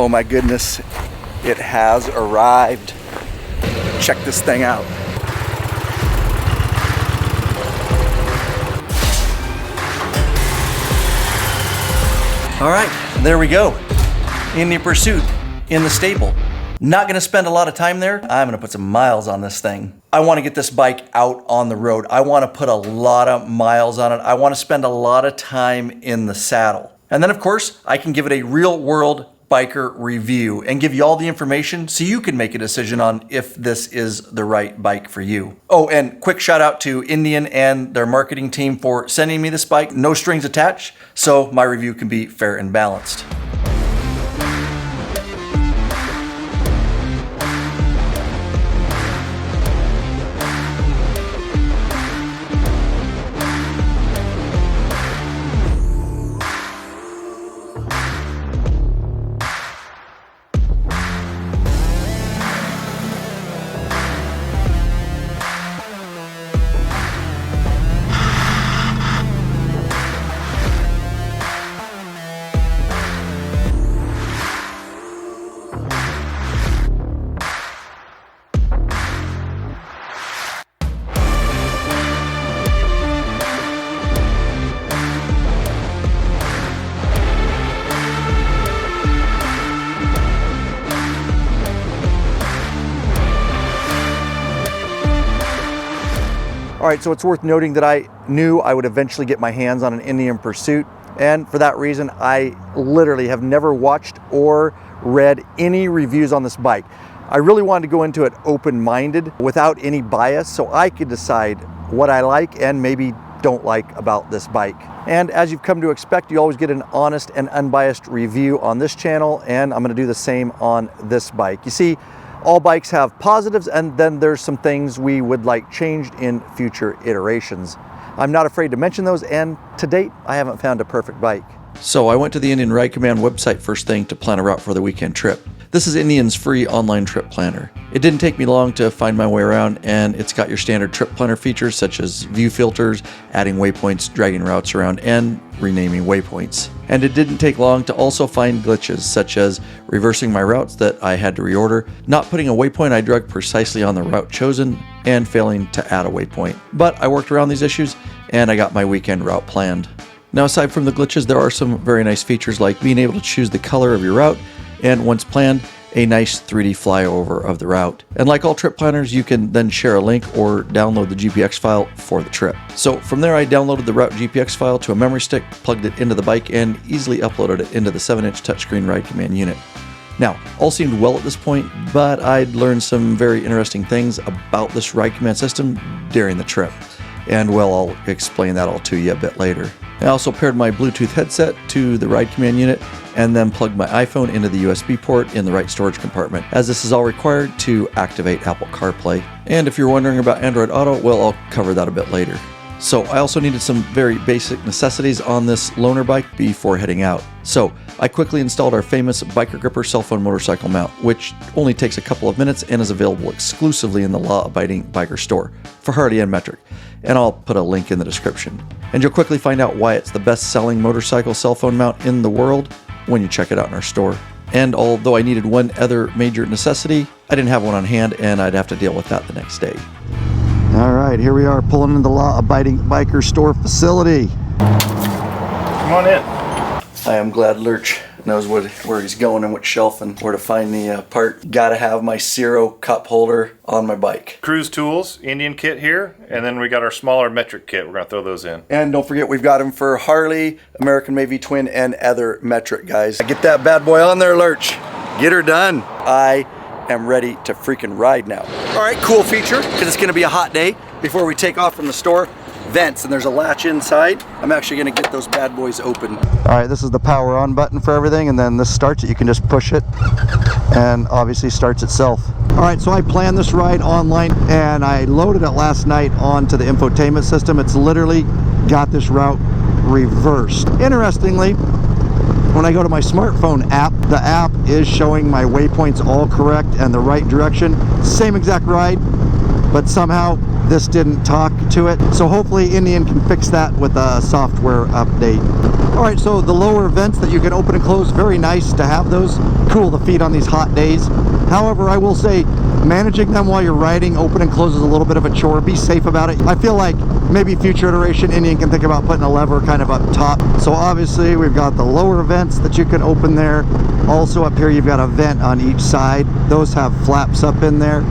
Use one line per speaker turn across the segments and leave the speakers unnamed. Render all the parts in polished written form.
Oh my goodness, it has arrived. Check this thing out. All right, there we go. Indian Pursuit in the stable. Not gonna spend a lot of time there. I'm gonna put some miles on this thing. I wanna get this bike out on the road. I wanna put a lot of miles on it. I wanna spend a lot of time in the saddle. And then of course, I can give it a real world biker review and give you all the information so you can make a decision on if this is the right bike for you. Oh, and quick shout out to Indian and their marketing team for sending me this bike. No strings attached, so my review can be fair and balanced. All right, so it's worth noting that I knew I would eventually get my hands on an Indian Pursuit, and for that reason, I literally have never watched or read any reviews on this bike. I really wanted to go into it open-minded without any bias so I could decide what I like and maybe don't like about this bike. And as you've come to expect, you always get an honest and unbiased review on this channel, and I'm gonna do the same on this bike. You see, all bikes have positives, and then there's some things we would like changed in future iterations. I'm not afraid to mention those, and to date, I haven't found a perfect bike. So I went to the Indian Ride Command website first thing to plan a route for the weekend trip. This is Indian's free online trip planner. It didn't take me long to find my way around, and it's got your standard trip planner features such as view filters, adding waypoints, dragging routes around, and renaming waypoints. And it didn't take long to also find glitches such as reversing my routes that I had to reorder, not putting a waypoint I drug precisely on the route chosen, and failing to add a waypoint. But I worked around these issues and I got my weekend route planned. Now, aside from the glitches, there are some very nice features like being able to choose the color of your route, and once planned, a nice 3D flyover of the route. And like all trip planners, you can then share a link or download the GPX file for the trip. So from there, I downloaded the route GPX file to a memory stick, plugged it into the bike, and easily uploaded it into the 7-inch touchscreen Ride Command unit. Now, all seemed well at this point, but I'd learned some very interesting things about this Ride Command system during the trip. And well, I'll explain that all to you a bit later. I also paired my Bluetooth headset to the Ride Command unit and then plugged my iPhone into the USB port in the right storage compartment, as this is all required to activate Apple CarPlay. And if you're wondering about Android Auto, well, I'll cover that a bit later. So I also needed some very basic necessities on this loaner bike before heading out. So I quickly installed our famous Biker Gripper cell phone motorcycle mount, which only takes a couple of minutes and is available exclusively in the law-abiding biker store for Harley and Metric. And I'll put a link in the description. And you'll quickly find out why it's the best-selling motorcycle cell phone mount in the world when you check it out in our store. And although I needed one other major necessity, I didn't have one on hand and I'd have to deal with that the next day. All right, here we are pulling into the law-abiding biker store facility.
Come on in.
I am glad Lurch knows where he's going and which shelf and where to find the part. Gotta have my Zero cup holder on my bike.
CRUZ tools, Indian kit here, and then we got our smaller metric kit. We're gonna throw those in.
And don't forget, we've got them for Harley, American Maybe Twin, and other metric guys. Get that bad boy on there, Lurch. Get her done. I am ready to freaking ride now. All right, cool feature, because it's gonna be a hot day before we take off from the store. Vents, and there's a latch inside. I'm actually gonna get those bad boys open. All right, this is the power on button for everything, and then this starts it. You can just push it, and obviously starts itself. All right, so I planned this ride online, and I loaded it last night onto the infotainment system. It's literally got this route reversed. Interestingly, when I go to my smartphone app, the app is showing my waypoints all correct and the right direction. Same exact ride, but somehow this didn't talk to it. So hopefully Indian can fix that with a software update. All right, so the lower vents that you can open and close, very nice to have those. Cool the feet on these hot days. However, I will say managing them while you're riding, open and close, is a little bit of a chore. Be safe about it. I feel like maybe future iteration Indian can think about putting a lever kind of up top. So obviously we've got the lower vents that you can open there. Also up here you've got a vent on each side. Those have flaps up in there.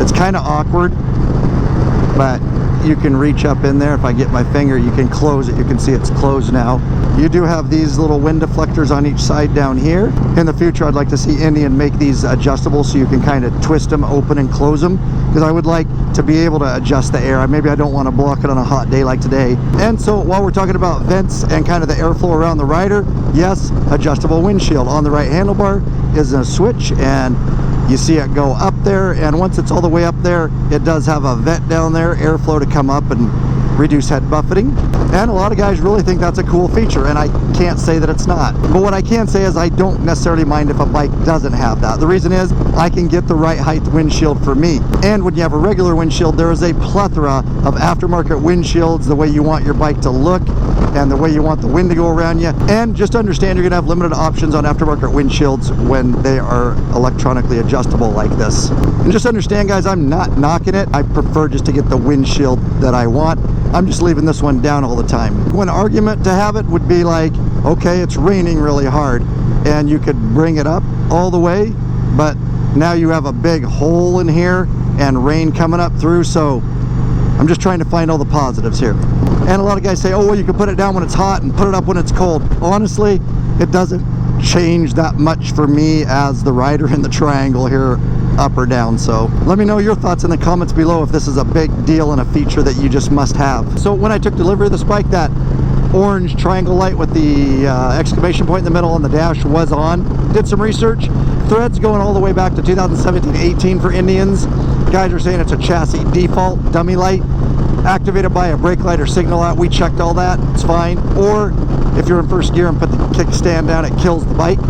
It's kind of awkward, but you can reach up in there. If I get my finger, you can close it. You can see it's closed now. You do have these little wind deflectors on each side down here. In the future, I'd like to see Indian make these adjustable so you can kind of twist them, open and close them, because I would like to be able to adjust the air. Maybe I don't want to block it on a hot day like today. And so while we're talking about vents and kind of the airflow around the rider, yes, adjustable windshield. On the right handlebar is a switch, and you see it go up there, and once it's all the way up there, it does have a vent down there, airflow to come up and reduce head buffeting. And a lot of guys really think that's a cool feature, and I can't say that it's not. But what I can say is I don't necessarily mind if a bike doesn't have that. The reason is I can get the right height windshield for me. And when you have a regular windshield, there is a plethora of aftermarket windshields, the way you want your bike to look and the way you want the wind to go around you. And just understand you're gonna have limited options on aftermarket windshields when they are electronically adjustable like this. And just understand, guys, I'm not knocking it. I prefer just to get the windshield that I want. I'm just leaving this one down all the time. One argument to have it would be like, okay, it's raining really hard and you could bring it up all the way, but now you have a big hole in here and rain coming up through, so I'm just trying to find all the positives here. And a lot of guys say, oh, well, you can put it down when it's hot and put it up when it's cold. Honestly, it doesn't change that much for me as the rider in the triangle here, up or down. So let me know your thoughts in the comments below if this is a big deal and a feature that you just must have. So when I took delivery of this bike, that orange triangle light with the exclamation point in the middle on the dash was on. Did some research. Threads going all the way back to 2017-18 for Indians. Guys are saying it's a chassis default dummy light activated by a brake light or signal out. We checked all that, it's fine. Or if you're in first gear and put the kickstand down, it kills the bike.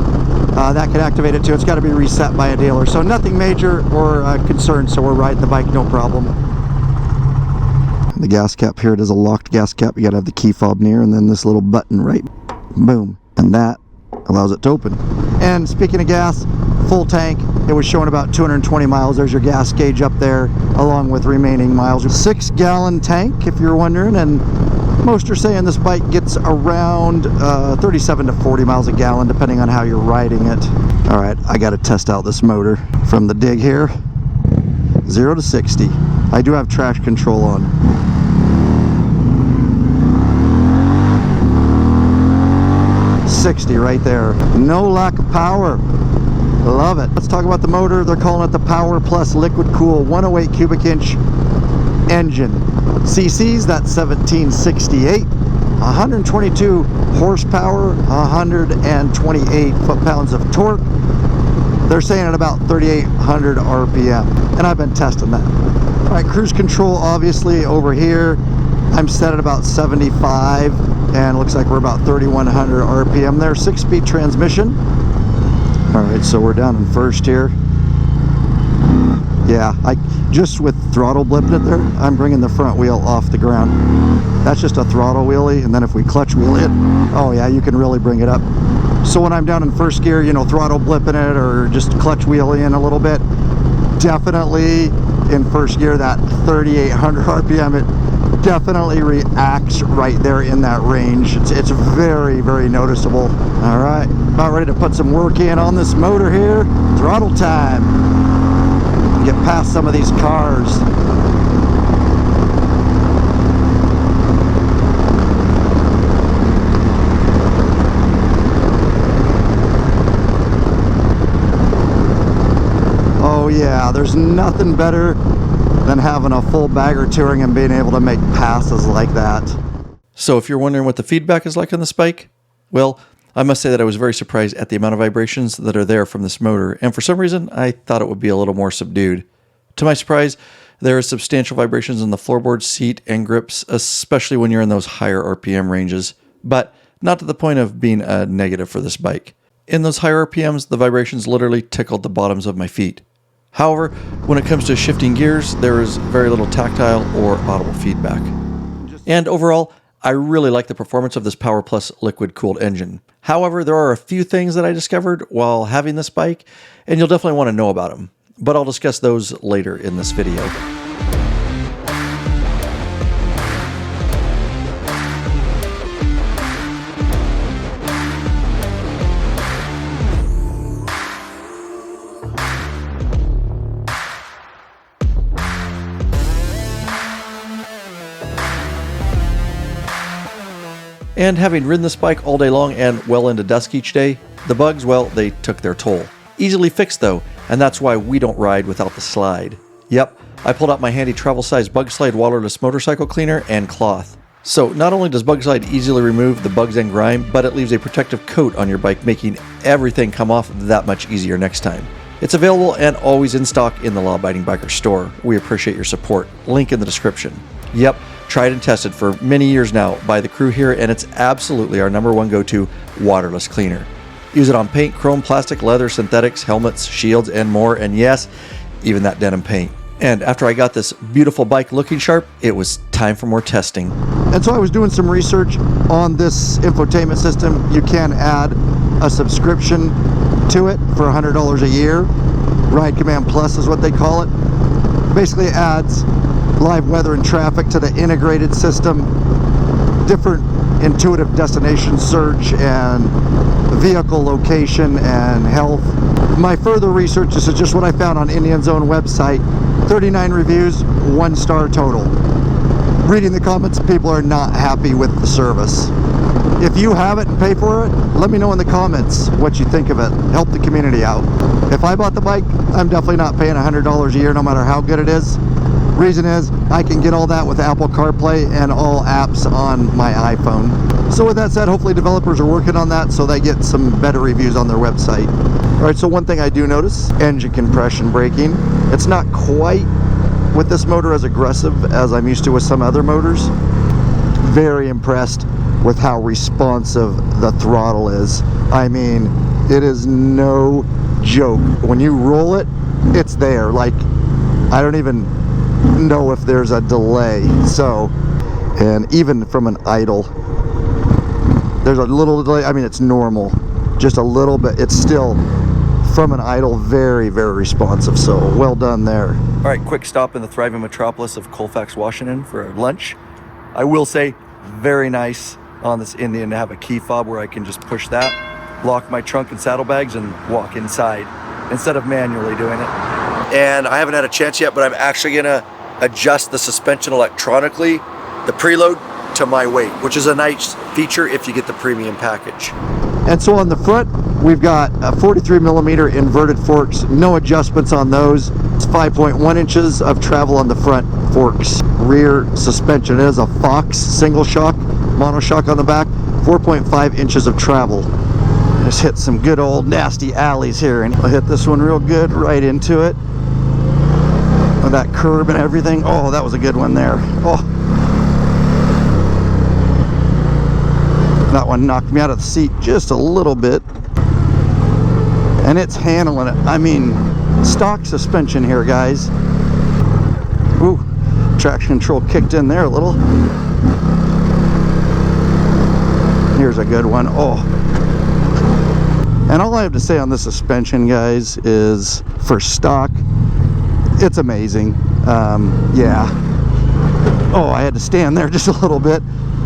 That can activate it too. It's got to be reset by a dealer. So nothing major or concern, so we're riding the bike no problem. The gas cap here, it is a locked gas cap. You got to have the key fob near, and then this little button right, boom, and that allows it to open. And speaking of gas, full tank, it was showing about 220 miles. There's your gas gauge up there along with remaining miles. 6-gallon tank if you're wondering, and most are saying this bike gets around 37 to 40 miles a gallon depending on how you're riding it. All right, I got to test out this motor from the dig here. 0 to 60. I do have traction control on. .60 right there. No lack of power. Love it. Let's talk about the motor. They're calling it the Power Plus Liquid Cool 108 cubic inch engine. CCs, that's 1768. 122 horsepower, 128 foot-pounds of torque. They're saying at about 3,800 RPM, and I've been testing that. All right, cruise control obviously over here. I'm set at about 75, and it looks like we're about 3,100 RPM there. 6-speed transmission. All right, so we're down in first here. Yeah, just with throttle blipping it there, I'm bringing the front wheel off the ground. That's just a throttle wheelie, and then if we clutch wheel it, oh yeah, you can really bring it up. So when I'm down in first gear, you know, throttle blipping it or just clutch wheeling in a little bit, definitely in first gear, that 3,800 RPM, it definitely reacts right there in that range. It's very, very noticeable. All right, about ready to put some work in on this motor here. Throttle time. Get past some of these cars. Oh yeah, there's nothing better than having a full bagger touring and being able to make passes like that. So if you're wondering what the feedback is like on this bike, well, I must say that I was very surprised at the amount of vibrations that are there from this motor, and for some reason I thought it would be a little more subdued. To my surprise, there are substantial vibrations in the floorboard, seat, and grips, especially when you're in those higher RPM ranges, but not to the point of being a negative for this bike. In those higher RPMs, the vibrations literally tickled the bottoms of my feet. However, when it comes to shifting gears, there is very little tactile or audible feedback. And overall, I really like the performance of this Power Plus liquid-cooled engine. However, there are a few things that I discovered while having this bike, and you'll definitely want to know about them. But I'll discuss those later in this video. And having ridden this bike all day long and well into dusk each day, the bugs, well, they took their toll. Easily fixed though, and that's why we don't ride without the slide. Yep, I pulled out my handy travel-size BUGSLIDE waterless motorcycle cleaner and cloth. So not only does BUGSLIDE easily remove the bugs and grime, but it leaves a protective coat on your bike, making everything come off that much easier next time. It's available and always in stock in the Law Abiding Biker store. We appreciate your support. Link in the description. Yep, tried and tested for many years now by the crew here, and it's absolutely our #1 go-to waterless cleaner. Use it on paint, chrome, plastic, leather, synthetics, helmets, shields, and more, and yes, even that denim paint. And after I got this beautiful bike looking sharp, it was time for more testing. And so I was doing some research on this infotainment system. You can add a subscription to it for $100 a year. Ride Command Plus is what they call it. Basically it adds live weather and traffic to the integrated system, different intuitive destination search and vehicle location and health. My further research, this is just what I found on Indian's own website. 39 reviews, 1 star total. Reading the comments, people are not happy with the service. If you have it and pay for it, let me know in the comments what you think of it. Help the community out. If I bought the bike, I'm definitely not paying $100 a year no matter how good it is. Reason is, I can get all that with Apple CarPlay and all apps on my iPhone. So with that said, hopefully developers are working on that so they get some better reviews on their website. Alright, so one thing I do notice, engine compression braking. It's not quite with this motor as aggressive as I'm used to with some other motors. Very impressed with how responsive the throttle is. I mean, it is no joke. When you roll it, it's there. Like, I don't even know if there's a delay. So, and even from an idle, there's a little delay. I mean, it's normal, just a little bit. It's still, from an idle, very, very responsive. So well done there. All right, quick stop in the thriving metropolis of Colfax, Washington for lunch. I will say, very nice on this Indian to have a key fob where I can just push that, lock my trunk and saddlebags, and walk inside instead of manually doing it. And I haven't had a chance yet, but I'm actually gonna adjust the suspension electronically, the preload, to my weight, which is a nice feature if you get the premium package. And so on the front, we've got 43mm inverted forks, no adjustments on those. It's 5.1 inches of travel on the front forks. Rear suspension is a Fox single shock, monoshock on the back, 4.5 inches of travel. Just hit some good old nasty alleys here, and I'll hit this one real good right into it. With that curb and everything. Oh, that was a good one there. Oh, that one knocked me out of the seat just a little bit. And it's handling it. I mean, stock suspension here, guys. Ooh, traction control kicked in there a little. Here's a good one. Oh. And all I have to say on this suspension, guys, is for stock, it's amazing. Yeah. Oh, I had to stand there just a little bit,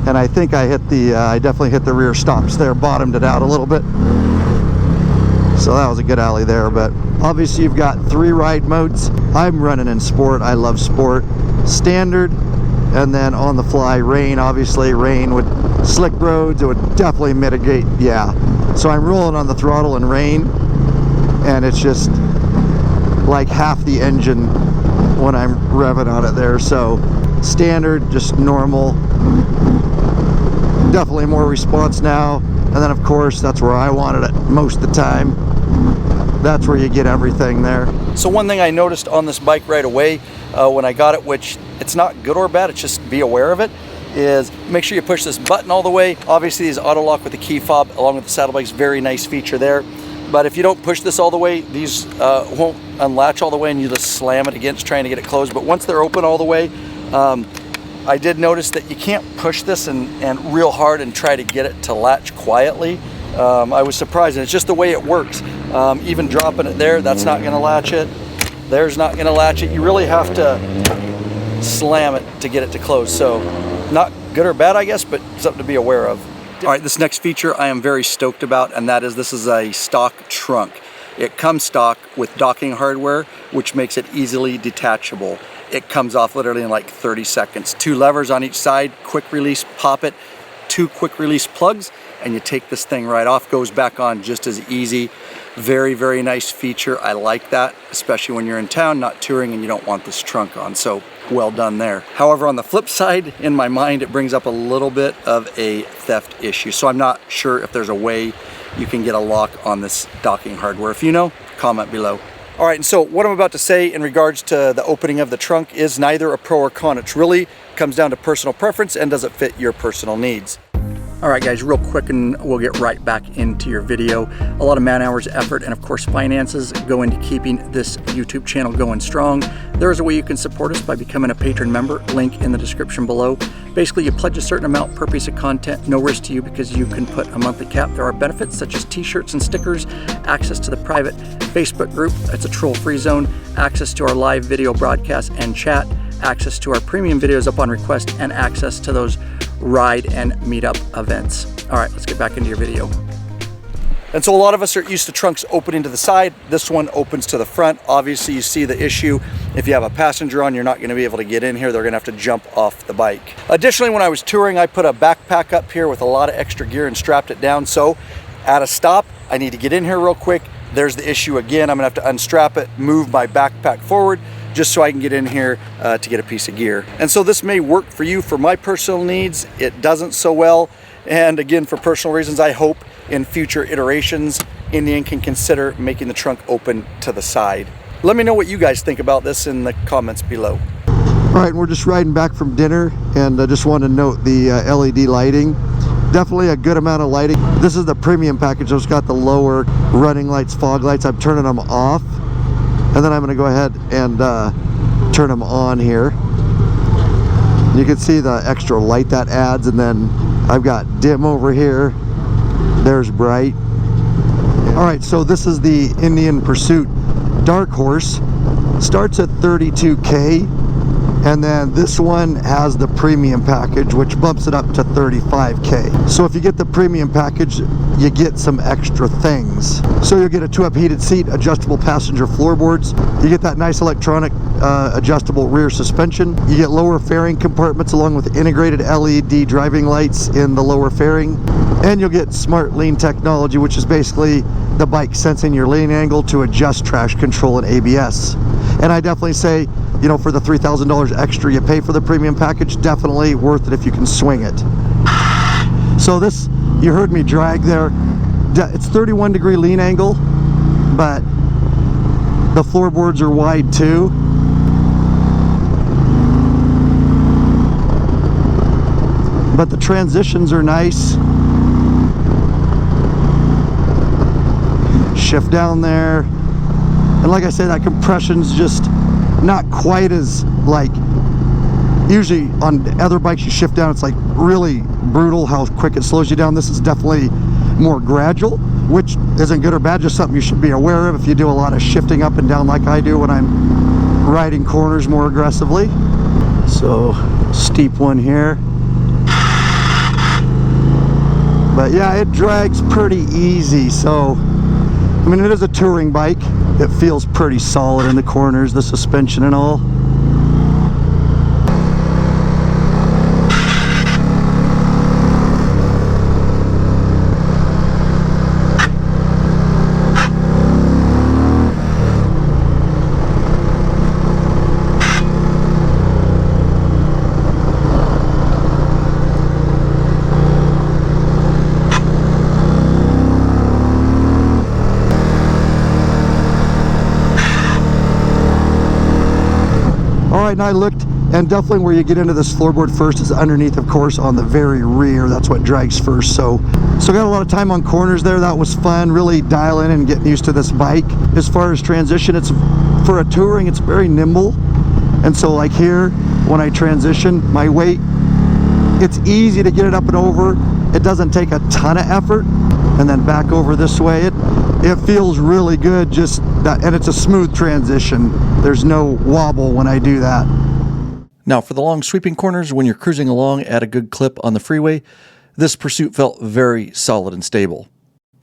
and I think I hit the, I definitely hit the rear stops there, bottomed it out a little bit. So that was a good alley there, but obviously you've got 3 ride modes. I'm running in sport. I love sport. Standard, and then on the fly, rain. Obviously rain would, slick roads, it would definitely mitigate, yeah. So I'm rolling on the throttle in rain, and it's just like half the engine when I'm revving on it there. So standard, just normal, definitely more response now. And then of course that's where I wanted it most of the time. That's where you get everything there. So one thing I noticed on this bike right away when I got it, which it's not good or bad, it's just be aware of it, is make sure you push this button all the way. Obviously these auto lock with the key fob along with the saddlebags, very nice feature there. But if you don't push this all the way, these won't unlatch all the way, and you just slam it against trying to get it closed. But once they're open all the way, I did notice that you can't push this and real hard and try to get it to latch quietly. I was surprised, and it's just the way it works. Even dropping it there, that's not going to latch it. There's not going to latch it. You really have to slam it to get it to close. So not good or bad, I guess, but something to be aware of. All right, this next feature I am very stoked about, and that is this is a stock trunk. It comes stock with docking hardware, which makes it easily detachable. It comes off literally in like 30 seconds. 2 levers on each side, quick release, pop it, 2 quick release plugs, and you take this thing right off, goes back on just as easy. Very, very nice feature. I like that, especially when you're in town, not touring, and you don't want this trunk on. So well done there. However, on the flip side, in my mind, it brings up a little bit of a theft issue. So I'm not sure if there's a way you can get a lock on this docking hardware. If you know, comment below. All right, and so what I'm about to say in regards to the opening of the trunk is neither a pro or con. It really comes down to personal preference and does it fit your personal needs. All right, guys, real quick, and we'll get right back into your video. A lot of man hours, effort, and of course finances go into keeping this YouTube channel going strong. There is a way you can support us by becoming a patron member, link in the description below. Basically, you pledge a certain amount per piece of content, no risk to you because you can put a monthly cap. There are benefits such as t-shirts and stickers, access to the private Facebook group, it's a troll-free zone, access to our live video broadcast and chat, access to our premium videos up on request, and access to those ride and meetup events. All right, let's get back into your video. And so a lot of us are used to trunks opening to the side. This one opens to the front. Obviously, you see the issue. If you have a passenger on, you're not gonna be able to get in here. They're gonna have to jump off the bike. Additionally, when I was touring, I put a backpack up here with a lot of extra gear and strapped it down. So at a stop, I need to get in here real quick. There's the issue again. I'm gonna have to unstrap it, move my backpack forward, just so I can get in here to get a piece of gear. And so this may work for you. For my personal needs, it doesn't so well. And again, for personal reasons, I hope in future iterations, Indian can consider making the trunk open to the side. Let me know what you guys think about this in the comments below.
All right, we're just riding back from dinner, and I just want to note the LED lighting. Definitely a good amount of lighting. This is the premium package, so it's got the lower running lights, fog lights. I'm turning them off. And then I'm going to go ahead and turn them on here. You can see the extra light that adds, and then I've got dim over here. There's bright. All right, so this is the Indian Pursuit Dark Horse. Starts at 32K, and then this one has the premium package, which bumps it up to 35K. So if you get the premium package, you get some extra things. So you'll get a 2-up heated seat, adjustable passenger floorboards. You get that nice electronic adjustable rear suspension. You get lower fairing compartments along with integrated LED driving lights in the lower fairing. And you'll get smart lean technology, which is basically the bike sensing your lean angle to adjust traction control and ABS. And I definitely say, you know, for the $3,000 extra you pay for the premium package, definitely worth it if you can swing it. So this, you heard me drag there. It's 31-degree lean angle, but the floorboards are wide too. But the transitions are nice. Shift down there. And like I said, that compression's just not quite as, like, usually on other bikes you shift down, it's like really brutal how quick it slows you down. This is definitely more gradual, which isn't good or bad, just something you should be aware of if you do a lot of shifting up and down like I do when I'm riding corners more aggressively. So steep one here. But yeah, it drags pretty easy. So I mean, it is a touring bike. It feels pretty solid in the corners, the suspension and all. And I looked, and definitely where you get into this floorboard first is underneath, of course, on the very rear. That's what drags first. So got a lot of time on corners there. That was fun, really dialing and getting used to this bike. As far as transition, it's for a touring, it's very nimble. And so like here, when I transition my weight, it's easy to get it up and over. It doesn't take a ton of effort. And then back over this way, it feels really good, just that, and it's a smooth transition. There's no wobble when I do that.
Now, for the long sweeping corners, when you're cruising along at a good clip on the freeway, this Pursuit felt very solid and stable.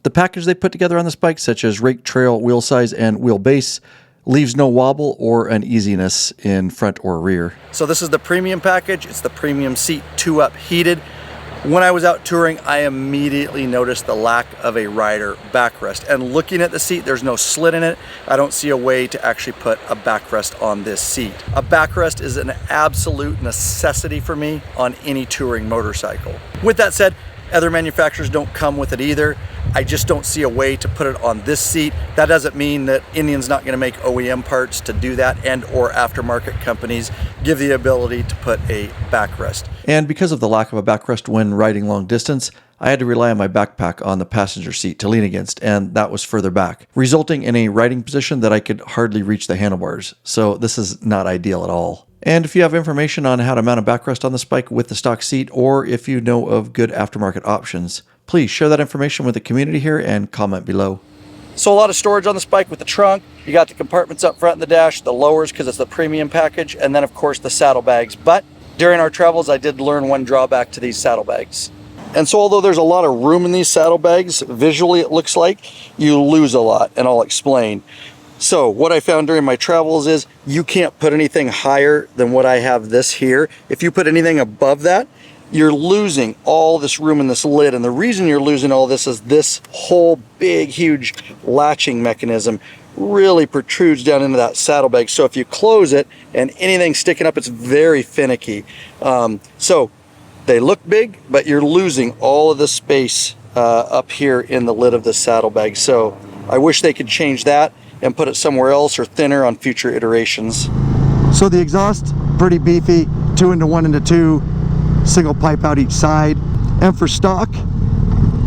The package they put together on this bike, such as rake, trail, wheel size, and wheelbase, leaves no wobble or uneasiness in front or rear. So this is the premium package. It's the premium seat, 2-up heated. When I was out touring, I immediately noticed the lack of a rider backrest. And looking at the seat, there's no slit in it. I don't see a way to actually put a backrest on this seat. A backrest is an absolute necessity for me on any touring motorcycle. With that said, other manufacturers don't come with it either. I just don't see a way to put it on this seat. That doesn't mean that Indian's not going to make OEM parts to do that, and or aftermarket companies give the ability to put a backrest. And because of the lack of a backrest when riding long distance, I had to rely on my backpack on the passenger seat to lean against, and that was further back, resulting in a riding position that I could hardly reach the handlebars. So this is not ideal at all. And if you have information on how to mount a backrest on this bike with the stock seat, or if you know of good aftermarket options, please share that information with the community here and comment below. So a lot of storage on this bike with the trunk. You got the compartments up front in the dash, the lowers because it's the premium package, and then of course the saddlebags. But during our travels, I did learn one drawback to these saddlebags. And so although there's a lot of room in these saddlebags, visually it looks like you lose a lot, and I'll explain. So what I found during my travels is you can't put anything higher than what I have this here. If you put anything above that, you're losing all this room in this lid. And the reason you're losing all this is this whole big, huge latching mechanism really protrudes down into that saddlebag. So if you close it and anything sticking up, it's very finicky. So they look big, but you're losing all of the space up here in the lid of the saddlebag. So I wish they could change that and put it somewhere else or thinner on future iterations. So the exhaust, pretty beefy, 2 into 1 into 2, single pipe out each side. And for stock,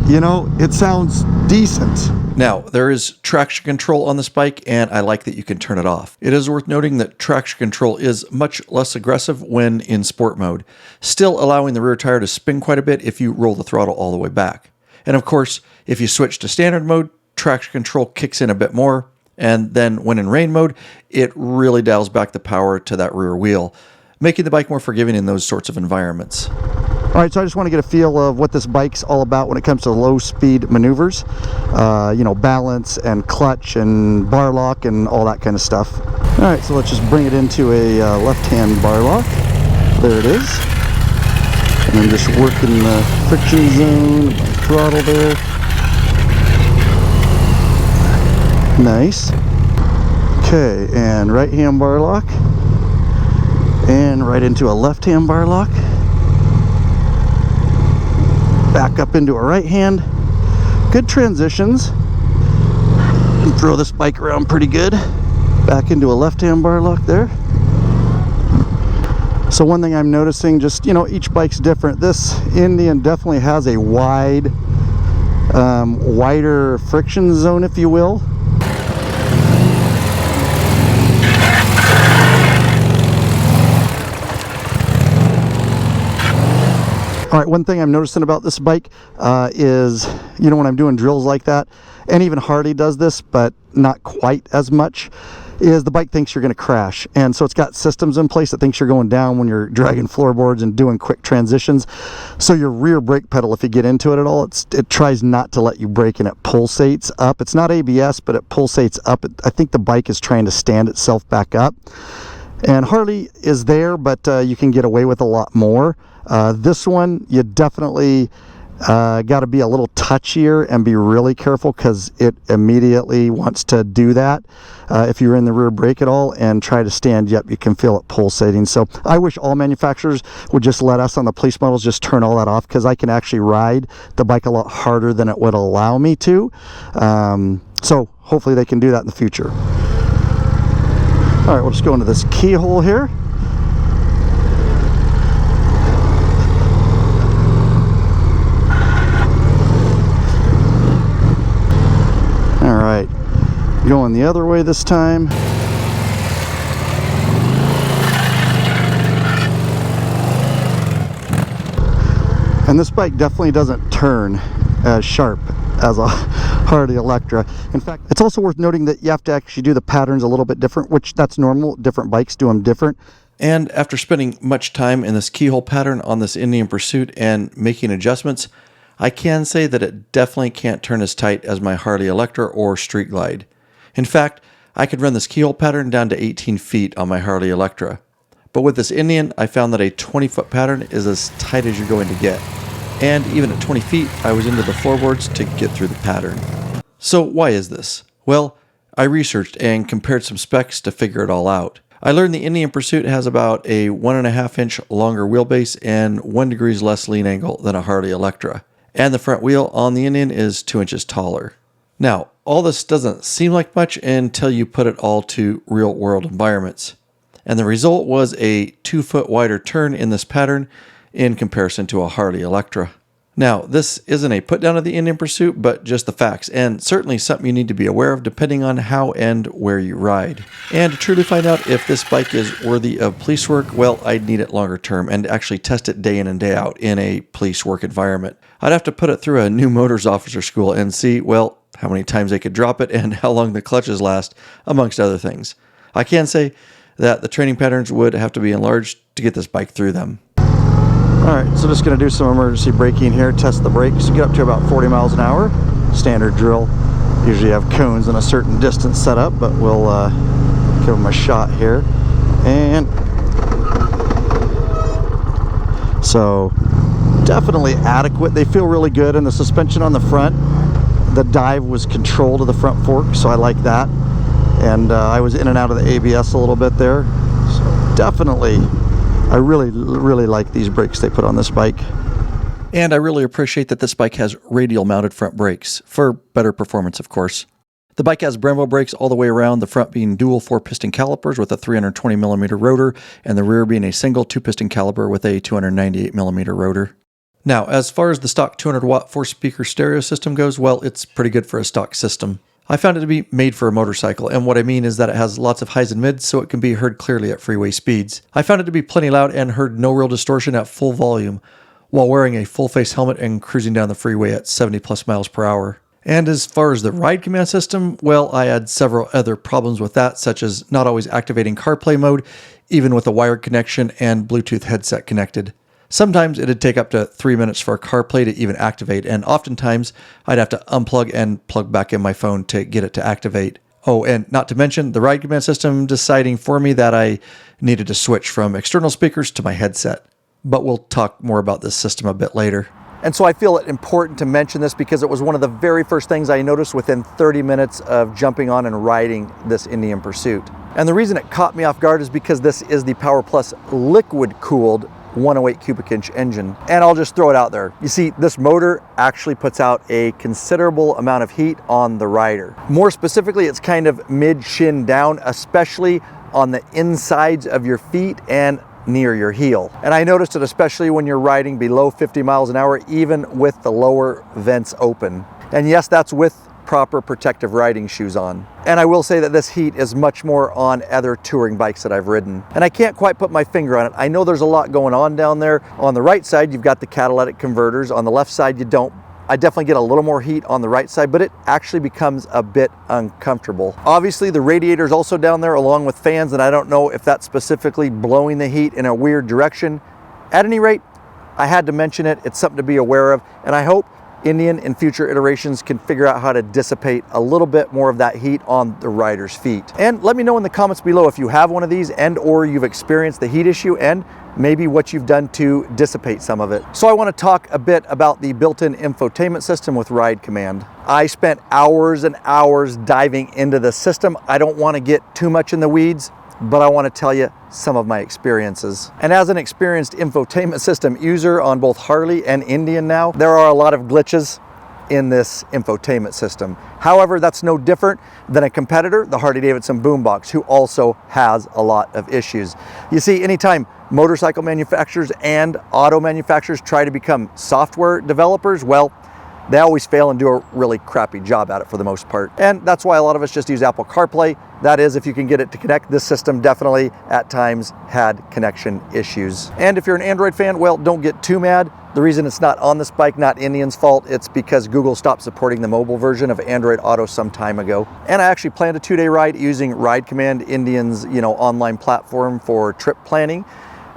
you know, it sounds decent. Now, there is traction control on this bike, and I like that you can turn it off. It is worth noting that traction control is much less aggressive when in sport mode, still allowing the rear tire to spin quite a bit if you roll the throttle all the way back. And of course, if you switch to standard mode, traction control kicks in a bit more. And then when in rain mode, it really dials back the power to that rear wheel, making the bike more forgiving in those sorts of environments. All right, so I just want to get a feel of what this bike's all about when it comes to low speed maneuvers, you know, balance and clutch and bar lock and all that kind of stuff. All right, so let's just bring it into a left-hand bar lock. There it is. And I'm just working the friction zone, my throttle there. Nice. Okay, and right hand bar lock, and right into a left hand bar lock, back up into a right hand. Good transitions. And throw this bike around pretty good. Back into a left hand bar lock there. So one thing I'm noticing, just, you know, each bike's different. This Indian definitely has a wider friction zone, if you will. All right, one thing I'm noticing about this bike is, you know, when I'm doing drills like that, and even Harley does this, but not quite as much, is the bike thinks you're going to crash. And so it's got systems in place that thinks you're going down when you're dragging floorboards and doing quick transitions. So your rear brake pedal, if you get into it at all, it tries not to let you brake, and it pulsates up. It's not ABS, but it pulsates up. I think the bike is trying to stand itself back up. And Harley is there, but you can get away with a lot more. This one, you definitely got to be a little touchier and be really careful, because it immediately wants to do that. If you're in the rear brake at all and try to stand, yep, you can feel it pulsating. So I wish all manufacturers would just let us on the police models just turn all that off, because I can actually ride the bike a lot harder than it would allow me to. So hopefully they can do that in the future. All right, we'll just go into this keyhole here. All right, going the other way this time.
And this bike definitely doesn't turn as sharp as a Harley Electra. In fact, it's also worth noting that you have to actually do the patterns a little bit different, which that's normal. Different bikes do them different.
And after spending much time in this keyhole pattern on this Indian Pursuit and making adjustments, I can say that it definitely can't turn as tight as my Harley Electra or Street Glide. In fact, I could run this keyhole pattern down to 18 feet on my Harley Electra. But with this Indian, I found that a 20-foot pattern is as tight as you're going to get. And even at 20 feet, I was into the floorboards to get through the pattern. So why is this? Well, I researched and compared some specs to figure it all out. I learned the Indian Pursuit has about a 1.5 inch longer wheelbase and 1 degree less lean angle than a Harley Electra. And the front wheel on the Indian is 2 inches taller. Now, all this doesn't seem like much until you put it all to real world environments. And the result was a 2 foot wider turn in this pattern in comparison to a Harley Electra. Now, this isn't a put down of the Indian Pursuit, but just the facts, and certainly something you need to be aware of depending on how and where you ride. And to truly find out if this bike is worthy of police work, well, I'd need it longer term and actually test it day in and day out in a police work environment. I'd have to put it through a new motors officer school and see, well, how many times they could drop it and how long the clutches last, amongst other things. I can say that the training patterns would have to be enlarged to get this bike through them.
Alright, so just going to do some emergency braking here, test the brakes, get up to about 40 miles an hour. Standard drill. Usually have cones in a certain distance set up, but we'll give them a shot here. And so definitely adequate. They feel really good, and the suspension on the front, the dive was controlled to the front fork, so I like that. And I was in and out of the ABS a little bit there. So definitely, I really like these brakes they put on this bike.
And I really appreciate that this bike has radial mounted front brakes, for better performance of course. The bike has Brembo brakes all the way around, the front being dual 4-piston calipers with a 320mm rotor, and the rear being a single 2-piston caliper with a 298mm rotor. Now, as far as the stock 200-watt 4-speaker stereo system goes, well, it's pretty good for a stock system. I found it to be made for a motorcycle, and what I mean is that it has lots of highs and mids so it can be heard clearly at freeway speeds. I found it to be plenty loud and heard no real distortion at full volume, while wearing a full-face helmet and cruising down the freeway at 70+ miles per hour. And as far as the ride command system, well, I had several other problems with that, such as not always activating CarPlay mode, even with a wired connection and Bluetooth headset connected. Sometimes it'd take up to 3 minutes for CarPlay to even activate, and oftentimes I'd have to unplug and plug back in my phone to get it to activate. Oh, and not to mention the ride command system deciding for me that I needed to switch from external speakers to my headset. But we'll talk more about this system a bit later.
And so I feel it important to mention this because it was one of the very first things I noticed within 30 minutes of jumping on and riding this Indian Pursuit. And the reason it caught me off guard is because this is the Power Plus liquid-cooled 108 cubic inch engine. And I'll just throw it out there. You see, this motor actually puts out a considerable amount of heat on the rider. More specifically, it's kind of mid-shin down, especially on the insides of your feet and near your heel. And I noticed it especially when you're riding below 50 miles an hour, even with the lower vents open. And yes, that's with proper protective riding shoes on. And I will say that this heat is much more on other touring bikes that I've ridden. And I can't quite put my finger on it. I know there's a lot going on down there. On the right side, you've got the catalytic converters. On the left side, you don't. I definitely get a little more heat on the right side, but it actually becomes a bit uncomfortable. Obviously, the radiator is also down there along with fans, and I don't know if that's specifically blowing the heat in a weird direction. At any rate, I had to mention it. It's something to be aware of, and I hope Indian in future iterations can figure out how to dissipate a little bit more of that heat on the rider's feet. And let me know in the comments below if you have one of these and or you've experienced the heat issue and maybe what you've done to dissipate some of it. So I want to talk a bit about the built-in infotainment system with Ride Command. I spent hours and hours diving into the system. I don't want to get too much in the weeds, but I want to tell you some of my experiences. And as an experienced infotainment system user on both Harley and Indian now, there are a lot of glitches in this infotainment system. However, that's no different than a competitor, the Harley-Davidson Boombox, who also has a lot of issues. You see, anytime motorcycle manufacturers and auto manufacturers try to become software developers, well,
they always fail and do a really crappy job at it for the most part. And that's why a lot of us just use Apple CarPlay. That is, if you can get it to connect. This system definitely at times had connection issues. And if you're an Android fan, well, don't get too mad. The reason it's not on this bike, not Indian's fault, it's because Google stopped supporting the mobile version of Android Auto some time ago. And I actually planned a 2-day ride using Ride Command, Indian's online platform for trip planning.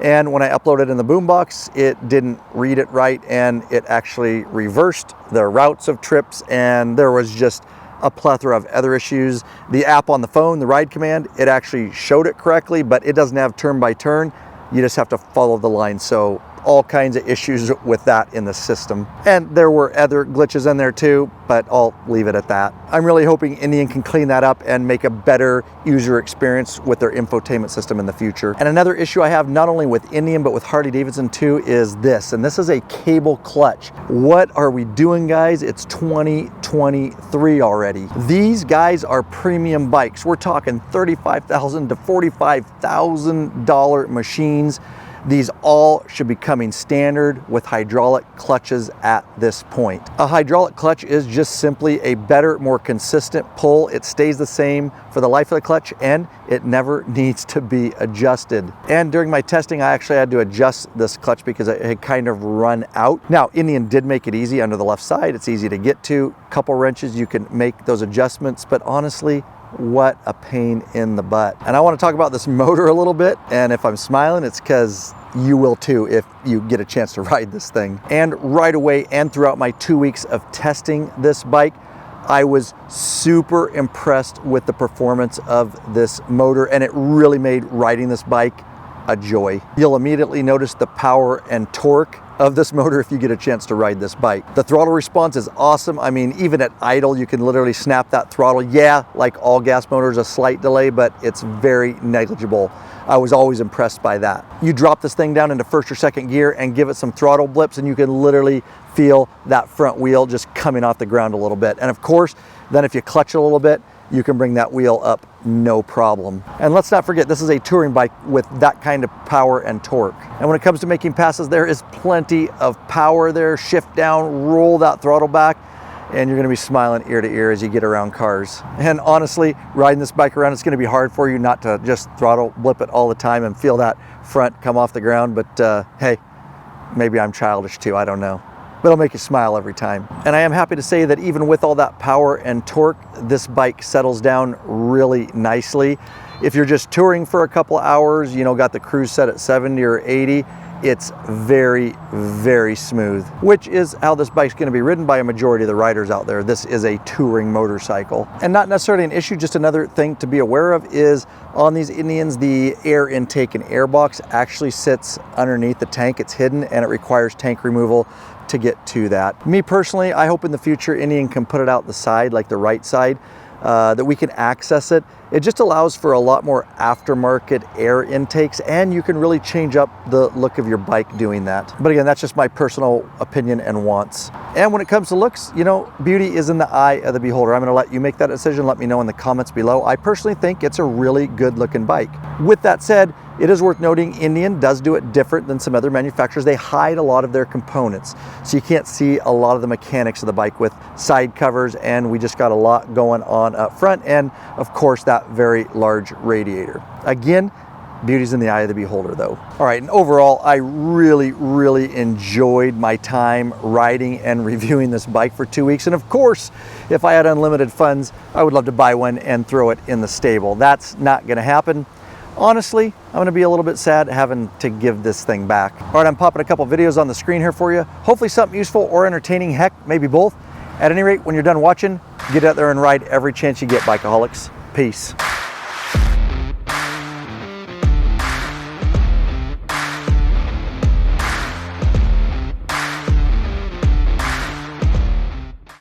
And when I uploaded in the boombox, it didn't read it right, and it actually reversed the routes of trips, and there was just a plethora of other issues. The app on the phone, the Ride Command, it actually showed it correctly, but it doesn't have turn by turn. You just have to follow the line. So all kinds of issues with that in the system. And there were other glitches in there too, but I'll leave it at that. I'm really hoping Indian can clean that up and make a better user experience with their infotainment system in the future. And another issue I have not only with Indian, but with Harley-Davidson too, is this. And this is a cable clutch. What are we doing, guys? It's 2023 already. These guys are premium bikes. We're talking $35,000 to $45,000 machines. These all should be coming standard with hydraulic clutches at this point. A hydraulic clutch is just simply a better, more consistent pull. It stays the same for the life of the clutch, and it never needs to be adjusted. And during my testing, I actually had to adjust this clutch because it had kind of run out. Now, Indian did make it easy under the left side. It's easy to get to. Couple wrenches, you can make those adjustments, but honestly, what a pain in the butt. And I want to talk about this motor a little bit, and if I'm smiling, it's because you will too if you get a chance to ride this thing. And right away, and throughout my 2 weeks of testing this bike, I was super impressed with the performance of this motor, and it really made riding this bike a joy. You'll immediately notice the power and torque of this motor if you get a chance to ride this bike. The throttle response is awesome. I mean, even at idle, you can literally snap that throttle. Yeah, like all gas motors, a slight delay, but it's very negligible. I was always impressed by that. You drop this thing down into first or second gear and give it some throttle blips, and you can literally feel that front wheel just coming off the ground a little bit. And of course, then if you clutch a little bit, you can bring that wheel up no problem. And let's not forget, this is a touring bike with that kind of power and torque. And when it comes to making passes, there is plenty of power there. Shift down, roll that throttle back, and you're gonna be smiling ear to ear as you get around cars. And honestly, riding this bike around, it's gonna be hard for you not to just throttle blip it all the time and feel that front come off the ground. But hey, maybe I'm childish too, I don't know. But it'll make you smile every time. And I am happy to say that even with all that power and torque, this bike settles down really nicely. If you're just touring for a couple hours, got the CRUZ set at 70 or 80, it's very, very smooth, which is how this bike's going to be ridden by a majority of the riders out there. This is a touring motorcycle. And not necessarily an issue, just another thing to be aware of is on these Indians, the air intake and air box actually sits underneath the tank. It's hidden, and it requires tank removal to get to that. Me personally, I hope in the future Indian can put it out the side, like the right side, that we can access it. It just allows for a lot more aftermarket air intakes, and you can really change up the look of your bike doing that. But again, that's just my personal opinion and wants. And when it comes to looks, beauty is in the eye of the beholder. I'm gonna let you make that decision. Let me know in the comments below. I personally think it's a really good looking bike. With that said, it is worth noting Indian does do it different than some other manufacturers. They hide a lot of their components, so you can't see a lot of the mechanics of the bike with side covers, and we just got a lot going on up front, and of course that very large radiator. Again, beauty's in the eye of the beholder though. All right, and overall, I really, really enjoyed my time riding and reviewing this bike for 2 weeks. And of course, if I had unlimited funds, I would love to buy one and throw it in the stable. That's not gonna happen. Honestly, I'm gonna be a little bit sad having to give this thing back. All right, I'm popping a couple videos on the screen here for you. Hopefully something useful or entertaining, heck, maybe both. At any rate, when you're done watching, get out there and ride every chance you get, Bikeaholics. Peace.